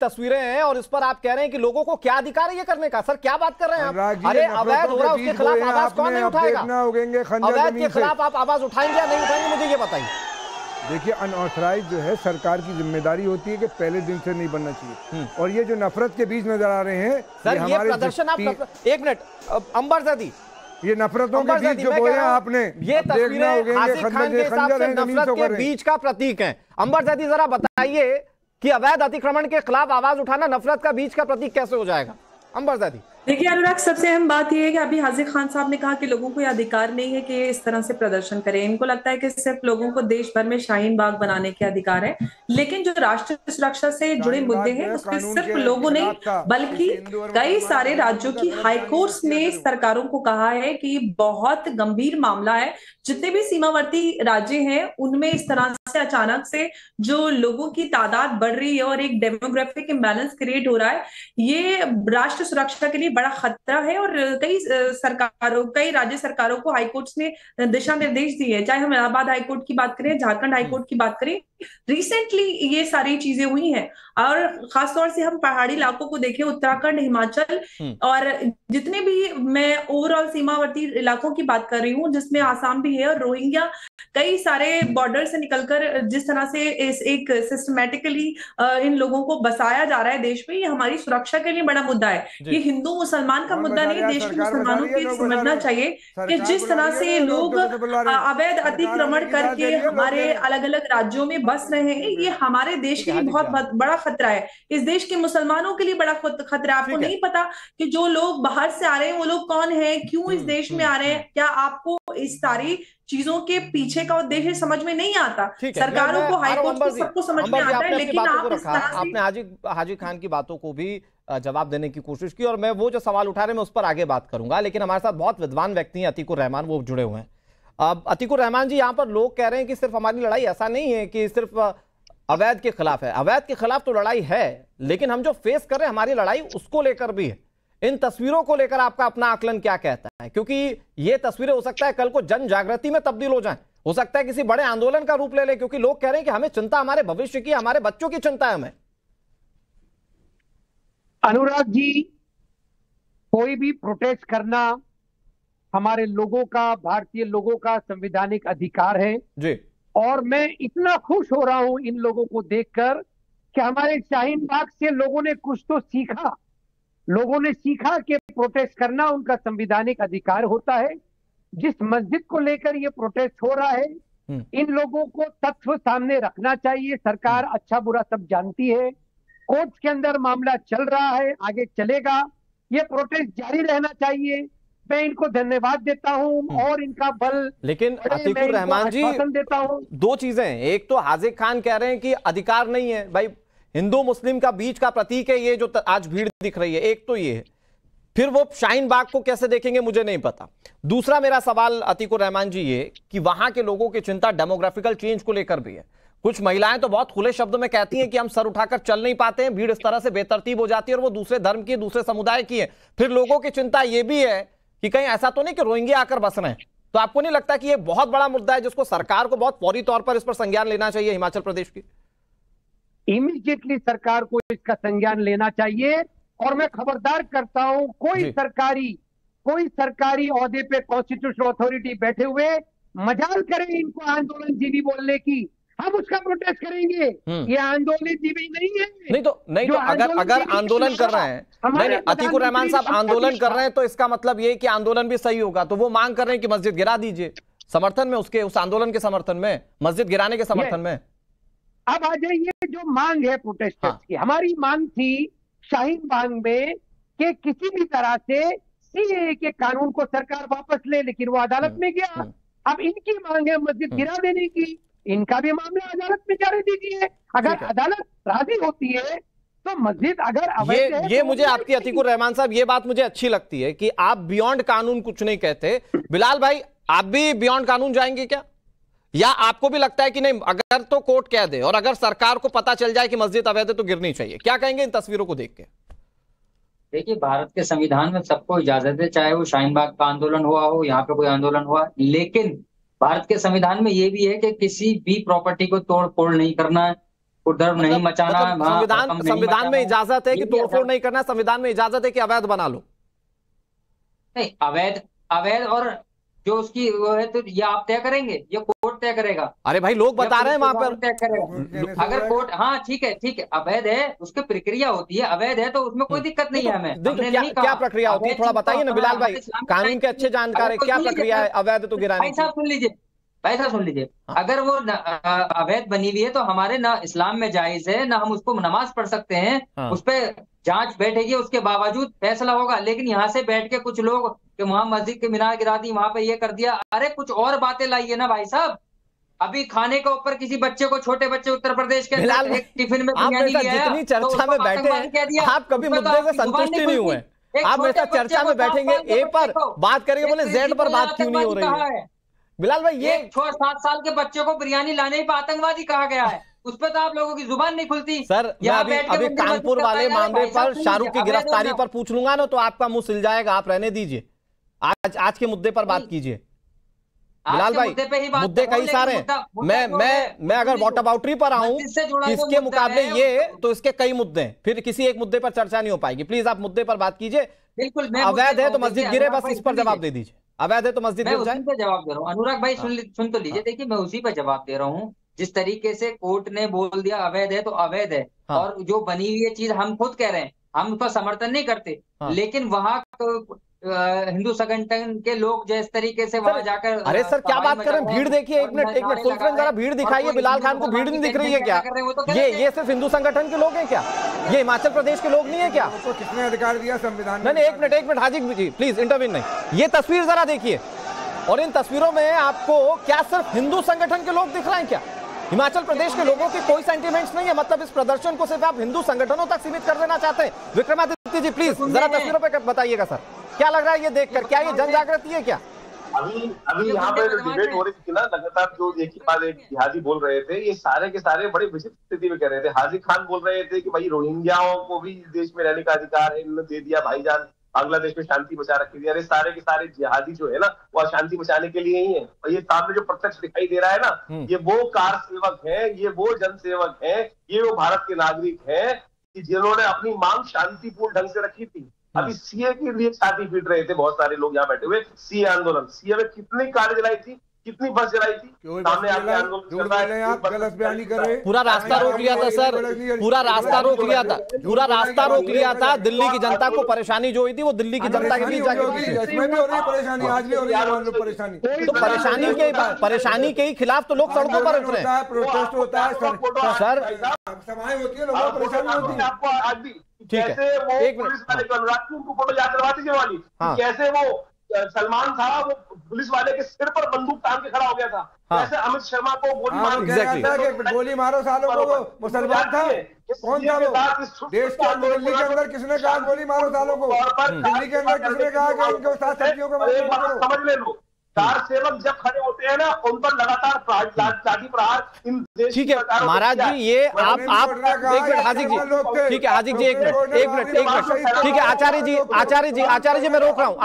तस्वीरें हैं और इस पर आप कह रहे हैं कि लोगों को क्या अधिकार है ये करने का। सर क्या बात कर रहे हैं आप? अरे अवैध हो रहा है उसके खिलाफ आवाज कौन नहीं उठाएगा? अवैध के खिलाफ आप आवाज उठाएंगे या नहीं उठाएंगे, मुझे ये बताइए। देखिए, अनऑथराइज जो है सरकार की जिम्मेदारी होती है कि पहले दिन से नहीं बनना चाहिए। और ये जो नफरत के बीच नजर आ रहे हैं सर, ये प्रदर्शन आप एक मिनट अंबर ज़ैदी, ये नफरतों के बीच जो बोले आपने, ये तस्वीरें हासिफ खान के हिसाब से नफरत के बीच का प्रतीक है। अंबर ज़ैदी जरा बताइए कि अवैध अतिक्रमण के खिलाफ आवाज उठाना नफरत का बीच का प्रतीक कैसे हो जाएगा? अंबर ज़ैदी। देखिए अनुराग, सबसे अहम बात यह है कि अभी हासिफ खान साहब ने कहा कि लोगों को यह अधिकार नहीं है कि इस तरह से प्रदर्शन करें। इनको लगता है कि सिर्फ लोगों को देश भर में शाहीन बाग बनाने के अधिकार है, लेकिन जो राष्ट्रीय सुरक्षा से जुड़े मुद्दे हैं उसमें सिर्फ लोगों नहीं बल्कि कई सारे राज्यों की हाईकोर्ट्स ने सरकारों को कहा है कि बहुत गंभीर मामला है। जितने भी सीमावर्ती राज्य हैं उनमें इस तरह से अचानक से जो लोगों की तादाद बढ़ रही है और एक डेमोग्राफिक इम्बैलेंस क्रिएट हो रहा है, ये राष्ट्र सुरक्षा के लिए बड़ा खतरा है। और कई राज्य सरकारों को हाईकोर्ट्स ने दिशा निर्देश दिए हैं, चाहे हम इलाहाबाद हाईकोर्ट की बात करें, झारखंड हाईकोर्ट की बात करें, रिसेंटली ये सारी चीजें हुई हैं। और खासतौर से हम पहाड़ी इलाकों को देखें, उत्तराखंड, हिमाचल और जितने भी, मैं ओवरऑल सीमावर्ती इलाकों की बात कर रही हूँ जिसमें आसाम भी है और रोहिंग्या, कई सारे बॉर्डर से निकलकर जिस तरह से एक सिस्टमैटिकली इन लोगों को बसाया जा रहा है देश में, ये हमारी सुरक्षा के लिए बड़ा मुद्दा है। ये हिंदू मुसलमान का मुद्दा नहीं, देश के मुसलमानों को समझना चाहिए कि जिस तरह से लोग अवैध अतिक्रमण करके हमारे अलग अलग राज्यों में बस रहे हैं, ये हमारे देश के लिए बहुत बड़ा खतरा है। इस देश के मुसलमानों के लिए बड़ा खतरा है। आपको नहीं पता कि जो लोग बाहर से आ रहे हैं वो लोग कौन है, क्यों इस देश में आ रहे हैं, क्या आपको इस सारी चीजों के पीछे का उद्देश्य समझ में नहीं आता? सरकारों को, हाईकोर्ट को, सबको समझ में आता है, लेकिन आपने हाजी खान की बातों को भी जवाब देने की कोशिश की और मैं वो जो सवाल उठा रहे हैं मैं उस पर आगे बात करूंगा, लेकिन हमारे साथ बहुत विद्वान व्यक्ति हैं, अतीकुर रहमान, वो जुड़े हुए हैं। अब अतीकुर रहमान जी, यहाँ पर लोग कह रहे हैं कि सिर्फ हमारी लड़ाई ऐसा नहीं है कि सिर्फ अवैध के खिलाफ है। अवैध के खिलाफ तो लड़ाई है, लेकिन हम जो फेस कर रहे हैं हमारी लड़ाई उसको लेकर भी है। इन तस्वीरों को लेकर आपका अपना आकलन क्या कहता है? क्योंकि ये तस्वीरें हो सकता है कल को जन जागृति में तब्दील हो जाएं, हो सकता है किसी बड़े आंदोलन का रूप ले ले, क्योंकि लोग कह रहे हैं कि हमें चिंता हमारे भविष्य की, हमारे बच्चों की चिंता है हमें। अनुराग जी, कोई भी प्रोटेस्ट करना हमारे लोगों का, भारतीय लोगों का संवैधानिक अधिकार है जी। और मैं इतना खुश हो रहा हूं इन लोगों को देखकर कि हमारे शाहीन बाग से लोगों ने कुछ तो सीखा। लोगों ने सीखा कि प्रोटेस्ट करना उनका संवैधानिक अधिकार होता है। जिस मस्जिद को लेकर ये प्रोटेस्ट हो रहा है, इन लोगों को तथ्य सामने रखना चाहिए। सरकार अच्छा बुरा सब जानती है, कोर्ट के अंदर मामला चल रहा है, आगे चलेगा, ये प्रोटेस्ट जारी रहना चाहिए। मैं इनको धन्यवाद देता हूं और इनका बल, लेकिन अतीकुर रहमान जी, देता हूं। दो चीजें हैं, एक तो हाजिर खान कह रहे हैं कि अधिकार नहीं है, भाई हिंदू मुस्लिम का बीच का प्रतीक है ये जो आज भीड़ दिख रही है, एक तो ये है। फिर वो शाहीन बाग को कैसे देखेंगे मुझे नहीं पता। दूसरा मेरा सवाल अतीकुर रहमान जी ये कि वहां के लोगों की चिंता डेमोग्राफिकल चेंज को लेकर भी है। कुछ महिलाएं तो बहुत खुले शब्द में कहती हैं कि हम सर उठाकर चल नहीं पाते हैं, भीड़ इस तरह से बेतरतीब हो जाती है और वो दूसरे धर्म की, दूसरे समुदाय की है। फिर लोगों की चिंता ये भी है कि कहीं ऐसा तो नहीं कि रोहिंग्या आकर बस रहे हैं। तो आपको नहीं लगता कि ये बहुत बड़ा मुद्दा है जिसको सरकार को बहुत फौरी तौर पर इस पर संज्ञान लेना चाहिए हिमाचल प्रदेश की? इमीडिएटली सरकार को इसका संज्ञान लेना चाहिए। और मैं खबरदार करता हूं, कोई सरकारी ओहदे पे कॉन्स्टिट्यूशनल अथॉरिटी बैठे हुए मजाल करें इनको आंदोलन जीवी बोलने की, हम उसका प्रोटेस्ट करेंगे। ये आंदोलन जीवी नहीं है। नहीं तो अगर आंदोलन कर रहे हैं, नहीं अतीकुर रहमान साहब आंदोलन कर रहे हैं तो इसका मतलब ये कि आंदोलन भी सही होगा। तो वो मांग कर रहे हैं कि मस्जिद गिरा दीजिए, समर्थन में उसके, उस आंदोलन के समर्थन में, मस्जिद गिराने के समर्थन में। अब आ जाइए, जो मांग है प्रोटेस्टर्स की, हमारी मांग थी शाहीन बाग में कि किसी भी तरह से सीएए के कानून को सरकार वापस ले, लेकिन वो अदालत में गया। अब इनकी मांग है मस्जिद गिरा देने की, इनका भी मामला अदालत में जारी दीजिए। अगर अदालत राजी होती है तो मस्जिद अगर अवैध है, ये मुझे आपकी अतीकुर रहमान साहब ये बात मुझे अच्छी लगती है कि आप बियॉन्ड कानून कुछ नहीं कहते। बिलाल भाई, आप भी बियॉन्ड कानून जाएंगे क्या, या आपको भी लगता है कि नहीं अगर तो कोर्ट कह दे और अगर सरकार को पता चल जाए कि मस्जिद अवैध है तो गिरनी चाहिए? क्या कहेंगे इन तस्वीरों को देख के? देखिए, भारत के संविधान में सबको इजाजत है, चाहे वो शाहीन बाग का आंदोलन हुआ हो, यहाँ पे कोई आंदोलन हुआ, लेकिन भारत के संविधान में ये भी है कि किसी भी प्रॉपर्टी को तोड़ फोड़ नहीं करना है, उपद्रव नहीं मचाना, संविधान में इजाजत है कि तोड़फोड़ नहीं करना, संविधान में इजाजत है कि अवैध बना लो? नहीं, अवैध और जो उसकी वो है तो ये आप तय करेंगे, ये कोर्ट तय करेगा। अरे भाई लोग बता रहे हैं वहां पर तय करेगा। अगर कोर्ट, हाँ ठीक है, अवैध है उसकी प्रक्रिया होती है, अवैध है तो उसमें कोई दिक्कत नहीं है। हमें क्या प्रक्रिया होती है थोड़ा बताइए ना बिलाल भाई, कानून के अच्छे जानकार है, क्या प्रक्रिया है अवैध तो गिराने की? भाई साहब सुन लीजिए, अगर वो अवैध बनी हुई है तो हमारे ना इस्लाम में जायज है, ना हम उसको नमाज पढ़ सकते हैं, उस पर जांच बैठेगी, उसके बावजूद फैसला होगा। लेकिन यहाँ से बैठ के कुछ लोग कि वहां मस्जिद की मीनार गिरा दी, वहां पे ये कर दिया, अरे कुछ और बातें लाइए ना भाई साहब। अभी खाने के ऊपर किसी बच्चे को, छोटे बच्चे उत्तर प्रदेश के अंदर एक टिफिन में बिरयानी लिया, जितनी चर्चा में बैठे आप कभी मुद्दे से संतुष्ट नहीं हुए। आप हमेशा चर्चा में बैठेंगे, ए पर बात करेंगे, बोले जेड पर बात क्यों नहीं हो रही है? बिलाल भाई ये 6-7 साल के बच्चों को बिरयानी लाने पर आतंकवादी कहा गया है, उस पर तो आप लोगों की जुबान नहीं खुलती। सर मैं अभी कानपुर वाले मामले पर शाहरुख की गिरफ्तारी पर पूछ लूंगा ना तो आपका मुंह सिल जाएगा, आप रहने दीजिए, आज के मुद्दे पर बात कीजिए। बिलाल भाई मुद्दे कई सारे हैं, मैं अगर वॉट अबाउटरी पर आऊं इसके मुकाबले ये तो इसके कई मुद्दे हैं, फिर किसी एक मुद्दे पर चर्चा नहीं हो पाएगी। प्लीज आप मुद्दे पर बात कीजिए। बिल्कुल, अवैध है तो मस्जिद गिरे, बस इस पर जवाब दे दीजिए। अवैध है तो मस्जिद गिर जाए, जवाब दे रहा हूँ। अनुराग भाई सुन तो लीजिए, देखिए मैं उसी पर जवाब दे रहा हूँ। जिस तरीके से कोर्ट ने बोल दिया अवैध है तो अवैध है, और जो बनी हुई है चीज हम खुद कह रहे हैं, हम उसका समर्थन नहीं करते, लेकिन वहां हिंदू संगठन के लोग जिस तरीके से वहां जाकर, अरे सर क्या बात कर रहे हैं? भीड़ देखिए, एक मिनट फुल फ्रेम जरा भीड़ दिखाइए। बिलाल खान को भीड़ नहीं दिख रही है क्या? ये सिर्फ हिंदू संगठन के लोग हैं क्या? ये हिमाचल प्रदेश के लोग नहीं है क्या? किसने अधिकार दिया संविधान? नहीं एक minute Haji ji please intervene नहीं। ये तस्वीर जरा देखिए, और इन तस्वीरों में आपको क्या सिर्फ हिंदू संगठन के लोग दिख रहे हैं क्या? हिमाचल प्रदेश के लोगों की कोई सेंटिमेंट्स नहीं है? मतलब इस प्रदर्शन को सिर्फ आप हिंदू संगठनों तक सीमित कर देना चाहते हैं? विक्रमादित्य जी प्लीज जरा तस्वीरों पे बताइएगा सर, क्या लग रहा है ये देखकर? क्या ये जन जागृति है क्या? अभी यहाँ पे जो डिबेट हो रही थी ना, लगातार जो एक ही बात एक हाजी बोल रहे थे, ये सारे के सारे बड़े विचित्र स्थिति में कह रहे थे। हाजी खान बोल रहे थे कि भाई रोहिंग्याओं को भी देश में रहने का अधिकार है, इन्होंने दे दिया, भाईजान बांग्लादेश में शांति बचा रखी थी। अरे सारे के सारे जिहादी जो है ना वो शांति बचाने के लिए ही है। और ये सामने जो प्रत्यक्ष दिखाई दे रहा है ना, ये वो कार सेवक है, ये वो जन सेवक है, ये वो भारत के नागरिक है जिन्होंने अपनी मांग शांतिपूर्ण ढंग से रखी थी। अभी सीए के लिए छाती पीट रहे थे बहुत सारे लोग यहाँ बैठे हुए। सीए आंदोलन, सीए में कितनी कार जलाई थी, कितनी बस जलाई थी, सामने आके आंदोलन चल रहा है, आप गलत बयानी कर रहे हैं। पूरा रास्ता रोक लिया था सर, पूरा रास्ता रोक लिया था, पूरा रास्ता रोक लिया था। दिल्ली की जनता को परेशानी जो हुई थी वो दिल्ली की जनता के बीच जाके इसमें भी हो रही है परेशानी, आज भी हो रही है परेशानी। तो परेशानी के ही खिलाफ तो लोग सड़कों पर उतरे हैं, प्रोटेस्ट होता है सर, सभाएं होती है, लोगों को परेशानी होती है। आपको आज भी ठीक है, कैसे वो पुलिस वाले को अनुराग उनको फोटो याद करवा दीजिए वाली, कैसे वो सलमान था वो पुलिस वाले के सिर पर बंदूक टांग के खड़ा हो गया था, कैसे अमित शर्मा को गोली मारो, गोली मारो सालों को, वो मुसलमान था, कौन था वो? देश के अंदर, दिल्ली के अंदर किसने कहा गोली मारो सालों को? दिल्ली के अंदर किसने कहा कि उनके साथ साथियों को समझ ले लो। कार सेवक जब खड़े होते हैं ना, उन पर लगातार लाठी प्रहार इन देश। ठीक है महाराज जी, ये आप एक मिनट हाजी जी, ठीक है हाजी जी एक मिनट, ठीक है आचार्य जी मैं रोक रहा हूँ,